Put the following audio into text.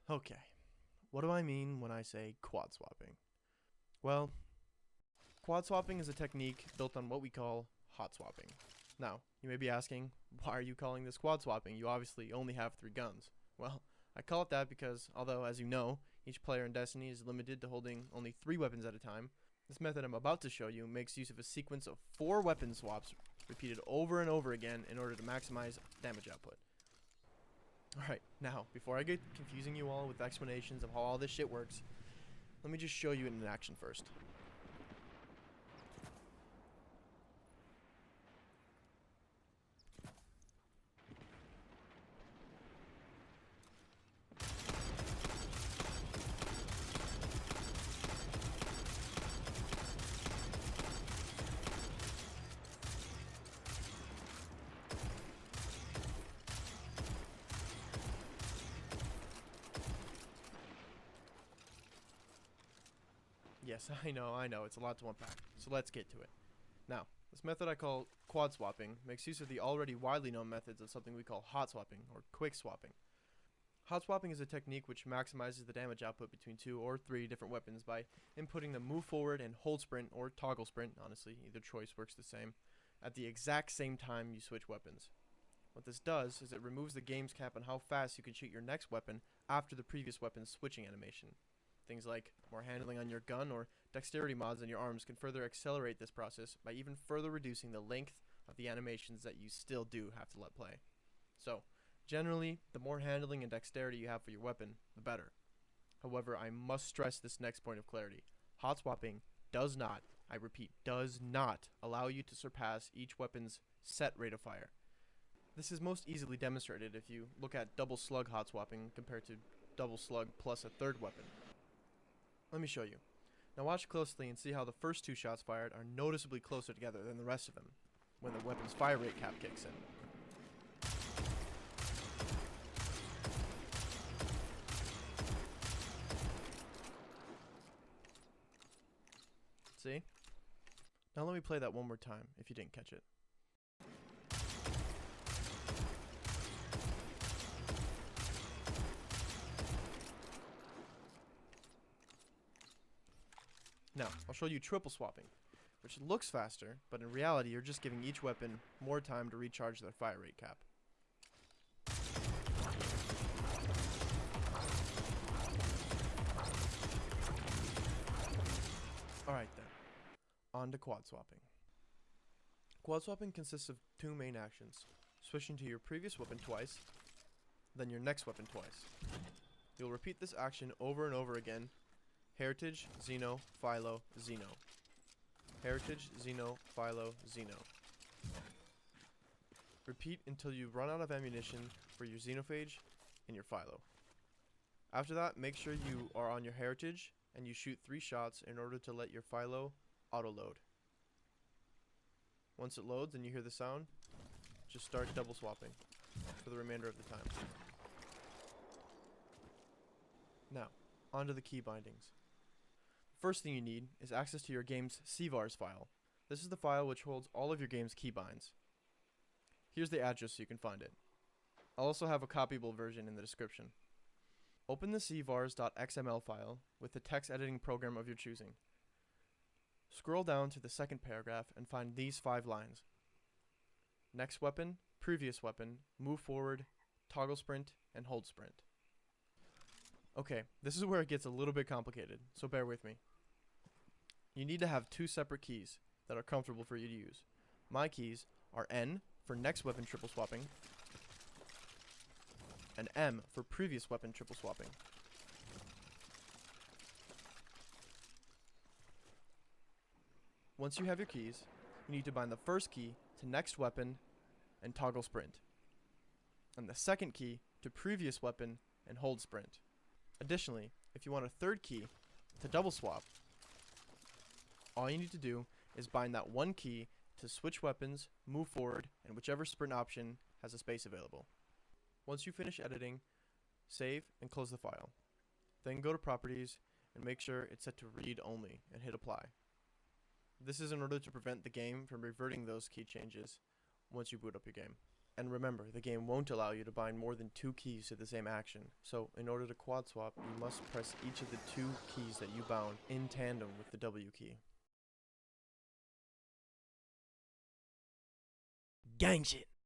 Okay, what do I mean when I say quad swapping? Well, quad swapping is a technique built on what we call hot swapping. Now, you may be asking, why are you calling this quad swapping? You obviously only have 3 guns. Well, I call it that because, although, as you know, each player in Destiny is limited to holding only 3 weapons at a time, this method I'm about to show you makes use of a sequence of 4 weapon swaps repeated over and over again in order to maximize damage output. Alright, now, before I get confusing you all with explanations of how all this shit works, let me just show you it in action first. Yes, I know, it's a lot to unpack, so let's get to it. Now, this method I call quad swapping makes use of the already widely known methods of something we call hot swapping, or quick swapping. Hot swapping is a technique which maximizes the damage output between 2 or 3 different weapons by inputting the move forward and hold sprint, or toggle sprint, honestly, either choice works the same, at the exact same time you switch weapons. What this does is it removes the game's cap on how fast you can shoot your next weapon after the previous weapon's switching animation. Things like more handling on your gun or dexterity mods on your arms can further accelerate this process by even further reducing the length of the animations that you still do have to let play. So, generally, the more handling and dexterity you have for your weapon, the better. However, I must stress this next point of clarity. Hot swapping does not, I repeat, does not allow you to surpass each weapon's set rate of fire. This is most easily demonstrated if you look at double slug hot swapping compared to double slug plus a third weapon. Let me show you. Now watch closely and see how the first 2 shots fired are noticeably closer together than the rest of them when the weapon's fire rate cap kicks in. See? Now let me play that one more time if you didn't catch it. Now, I'll show you triple swapping, which looks faster, but in reality you're just giving each weapon more time to recharge their fire rate cap. Alright then, on to quad swapping. Quad swapping consists of 2 main actions: switching to your previous weapon twice, then your next weapon twice. You'll repeat this action over and over again. Heritage, Xeno, Philo, Xeno. Heritage, Xeno, Philo, Xeno. Repeat until you run out of ammunition for your Xenophage and your Philo. After that, make sure you are on your Heritage and you shoot 3 shots in order to let your Philo auto-load. Once it loads and you hear the sound, just start double swapping for the remainder of the time. Now, onto the key bindings. First thing you need is access to your game's CVARS file. This is the file which holds all of your game's keybinds. Here's the address so you can find it. I'll also have a copyable version in the description. Open the CVARS.xml file with the text editing program of your choosing. Scroll down to the second paragraph and find these 5 lines. Next weapon, previous weapon, move forward, toggle sprint, and hold sprint. Okay, this is where it gets a little bit complicated, so bear with me. You need to have 2 separate keys that are comfortable for you to use. My keys are N for next weapon triple swapping, and M for previous weapon triple swapping. Once you have your keys, you need to bind the first key to next weapon and toggle sprint, and the second key to previous weapon and hold sprint. Additionally, if you want a third key to double swap, all you need to do is bind that one key to switch weapons, move forward, and whichever sprint option has a space available. Once you finish editing, save and close the file. Then go to properties and make sure it's set to read only and hit apply. This is in order to prevent the game from reverting those key changes once you boot up your game. And remember, the game won't allow you to bind more than 2 keys to the same action. So, in order to quad swap, you must press each of the 2 keys that you bound in tandem with the W key. Gang shit!